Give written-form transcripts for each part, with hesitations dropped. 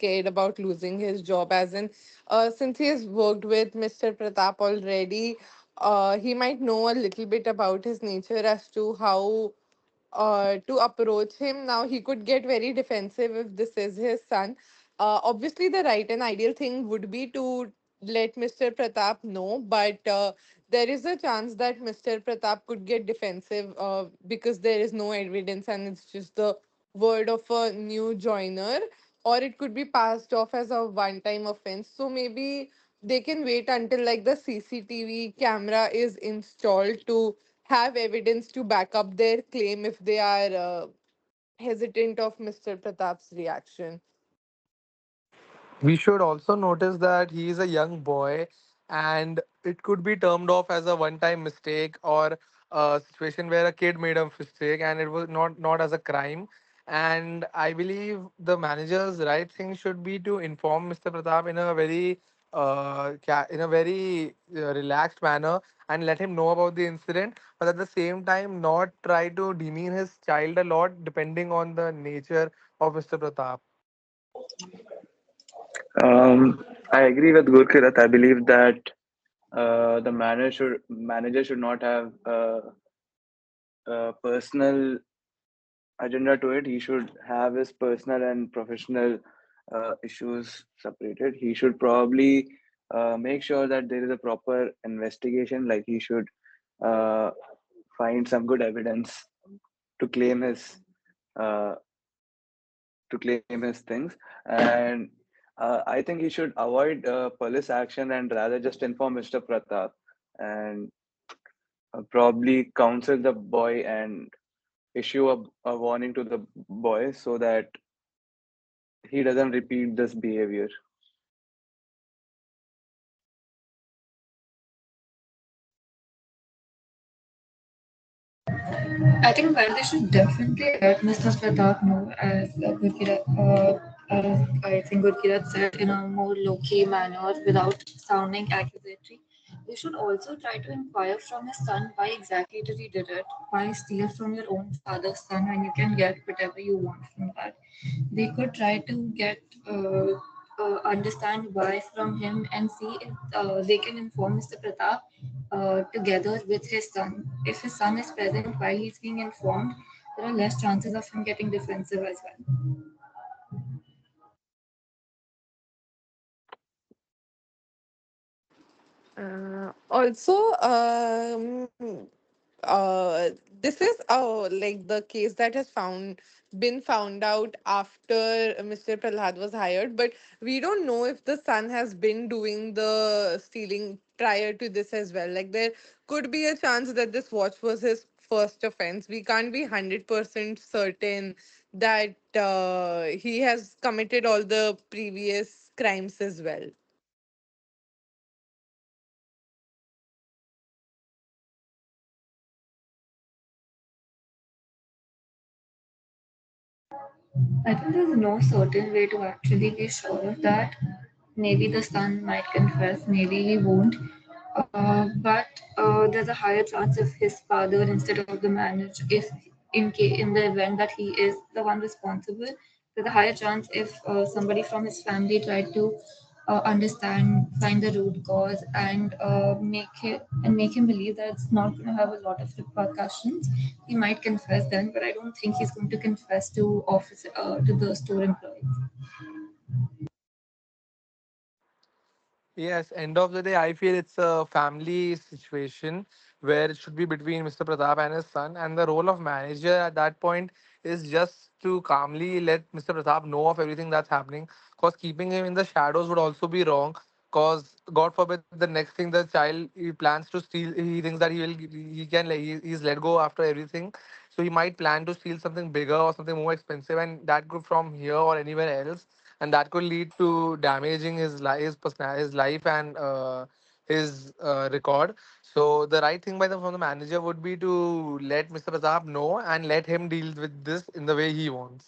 scared about losing his job, as in, since he has worked with Mr. Pratap already, he might know a little bit about his nature as to how to approach him. Now, he could get very defensive if this is his son. Obviously, the right and ideal thing would be to let Mr. Pratap know, but there is a chance that Mr. Pratap could get defensive because there is no evidence and it's just the word of a new joiner, or it could be passed off as a one time offense. So maybe they can wait until like the CCTV camera is installed to have evidence to back up their claim if they are hesitant of Mr. Pratap's reaction. We should also notice that he is a young boy, and it could be termed off as a one-time mistake or a situation where a kid made a mistake, and it was not as a crime. And I believe the manager's right thing should be to inform Mr. Pratap in a very relaxed manner and let him know about the incident, but at the same time not try to demean his child a lot depending on the nature of Mr. Pratap. I agree with Gurkirat. I believe that the manager should not have a personal agenda to it. He should have his personal and professional issues separated. He should probably make sure that there is a proper investigation. Like he should uh, find some good evidence to claim his uh, things, and I think he should avoid police action and rather just inform Mr. Pratap and probably counsel the boy and issue a warning to the boy so that he doesn't repeat this behavior. I think that they should definitely let Mr. Pratap know, as I think Gurkirat said, in a more low-key manner without sounding accusatory. They should also try to inquire from his son why exactly did he did it. Why steal from your own father's son when you can get whatever you want from that? They could try to get understand why from him and see if they can inform Mr. Pratap together with his son. If his son is present while he's being informed, there are less chances of him getting defensive as well. Also, this is like the case that has been found out after Mr. Prahlad was hired, but we don't know if the son has been doing the stealing prior to this as well. Like there could be a chance that this watch was his first offense. We can't be 100% certain that he has committed all the previous crimes as well. I think there's no certain way to actually be sure of that. Maybe the son might confess, maybe he won't. But there's a higher chance if his father instead of the manager, if in the event that he is the one responsible, there's a higher chance if somebody from his family tried to understand, find the root cause, and make him believe that it's not going to have a lot of repercussions. He might confess then, but I don't think he's going to confess to to the store employees. Yes, end of the day, I feel it's a family situation where it should be between Mr. Pratap and his son, and the role of manager at that point is just to calmly let Mr. Pratap know of everything that's happening. Because keeping him in the shadows would also be wrong. Because God forbid, the next thing the child he plans to steal, he thinks that he can like he's let go after everything, so he might plan to steal something bigger or something more expensive, and that could from here or anywhere else, and that could lead to damaging his life and his record. So the right thing from the manager would be to let Mr. Pratap know and let him deal with this in the way he wants.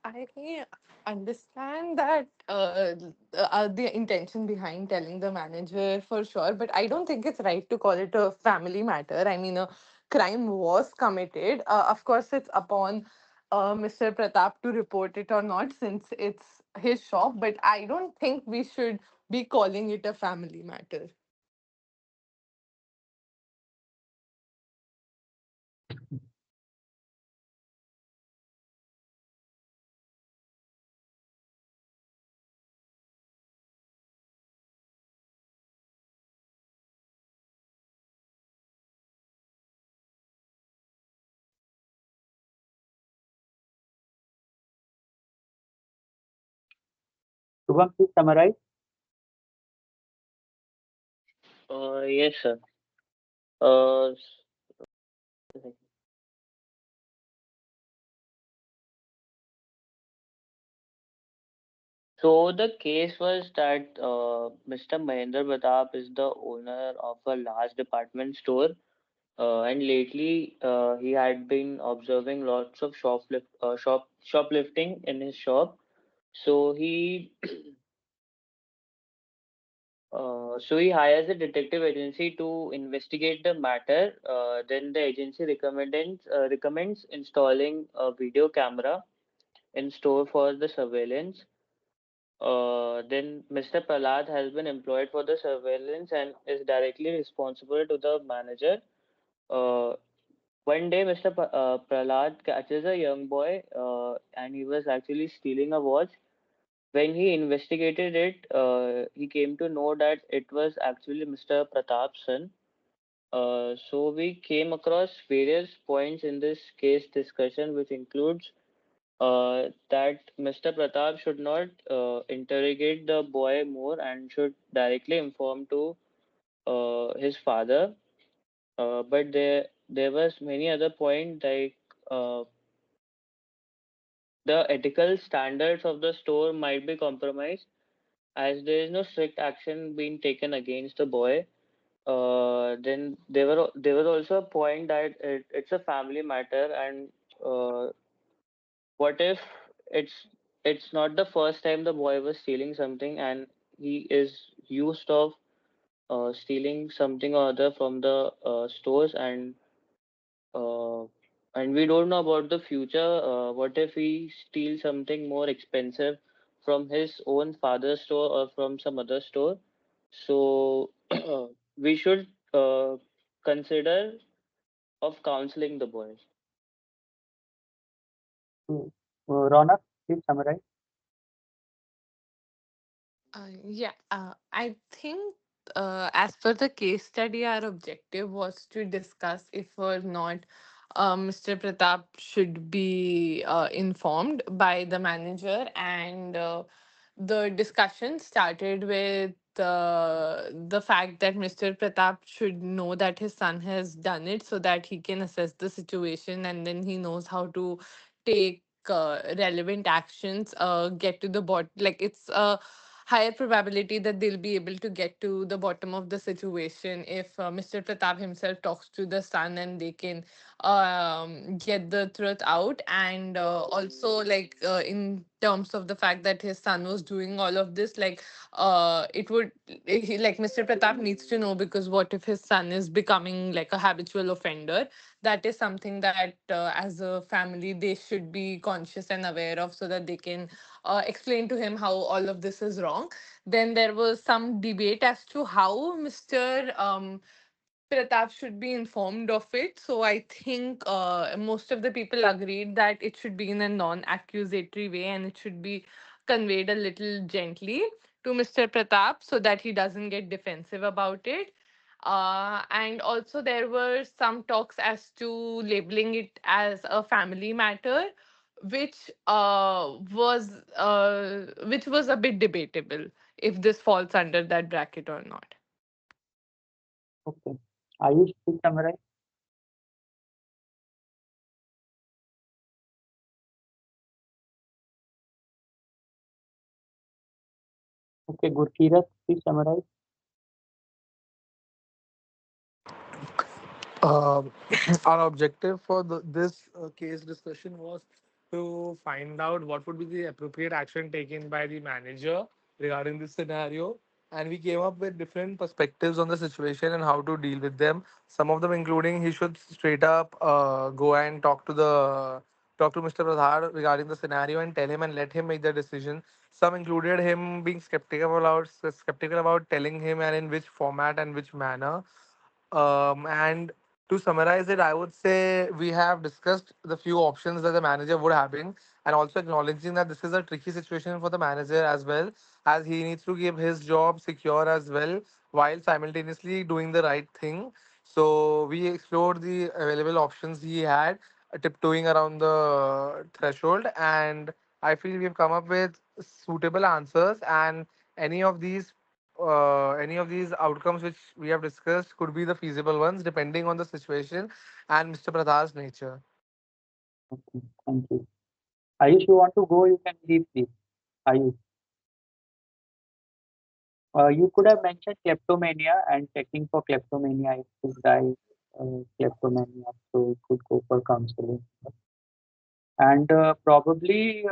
I understand that the intention behind telling the manager for sure, but I don't think it's right to call it a family matter. I mean, a crime was committed. Of course, it's upon Mr. Pratap to report it or not, since it's his shop. But I don't think we should be calling it a family matter. Shubham, please summarize. Yes, sir. Uh, so the case was that Mr. Mahendra Pratap is the owner of a large department store, and lately he had been observing lots of shoplifting in his shop. So he hires a detective agency to investigate the matter. Then the agency recommends installing a video camera in store for the surveillance. Then Mr. Prahlad has been employed for the surveillance and is directly responsible to the manager. Uh, One day, Mr. Prahlad catches a young boy, and he was actually stealing a watch. When he investigated it, he came to know that it was actually Mr. Pratap's son. So we came across various points in this case discussion, which includes that Mr. Pratap should not interrogate the boy more and should directly inform to his father. But there was many other point like uh, the ethical standards of the store might be compromised as there is no strict action being taken against the boy. Then there was also a point that it's a family matter, and what if it's it's not the first time the boy was stealing something, and he is used of stealing something or other from the stores, uh, and we don't know about the future. What if he steals something more expensive from his own father's store or from some other store? So we should consider of counseling the boy. Ronak, please summarize. I think as per the case study, our objective was to discuss if or not Mr. Pratap should be informed by the manager, and the discussion started with the fact that Mr. Pratap should know that his son has done it so that he can assess the situation, and then he knows how to take relevant actions, get to the bottom. Like, it's a higher probability that they'll be able to get to the bottom of the situation if Mr. Pratap himself talks to the son, and they can get the truth out. And also, like, in terms of the fact that his son was doing all of this, like, it would like, Mr. Pratap needs to know, because what if his son is becoming like a habitual offender? That is something that as a family they should be conscious and aware of, so that they can explain to him how all of this is wrong. Then there was some debate as to how Mr. Pratap should be informed of it. So I think most of the people agreed that it should be in a non-accusatory way, and it should be conveyed a little gently to Mr. Pratap so that he doesn't get defensive about it. And also there were some talks as to labeling it as a family matter, which was a bit debatable if this falls under that bracket or not. Okay. Ayush, please summarize. Okay, Gurkirat, please summarize. Um, our objective for this case discussion was to find out what would be the appropriate action taken by the manager regarding this scenario. and we came up with different perspectives on the situation and how to deal with them. Some of them including he should straight up go and talk to Mr. Pradhan regarding the scenario and tell him and let him make the decision. Some included him being skeptical about telling him and in which format and which manner. And to summarize it, I would say we have discussed the few options that the manager would have been, and also acknowledging that this is a tricky situation for the manager as well, as he needs to keep his job secure as well while simultaneously doing the right thing. So we explored the available options he had, tiptoeing around the threshold, and I feel we've come up with suitable answers. And any of these any of these outcomes which we have discussed could be the feasible ones depending on the situation and Mr. Pradhar's nature. Okay, thank you. Ayush, you want to go? You can leave, please. Ayush, you could have mentioned kleptomania and checking for kleptomania if this guy kleptomania, so you could go for counseling. And probably,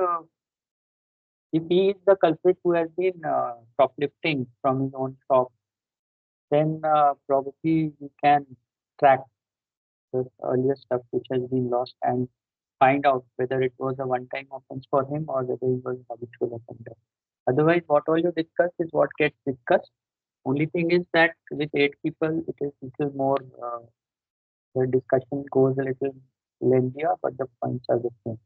if he is the culprit who has been shoplifting from his own shop, then probably we can track the earlier stuff which has been lost and find out whether it was a one-time offense for him or whether he was a habitual offender. Otherwise, what all you discuss is what gets discussed. Only thing is that with 8 people, it is little more. The discussion goes a little lengthier, but the points are the same.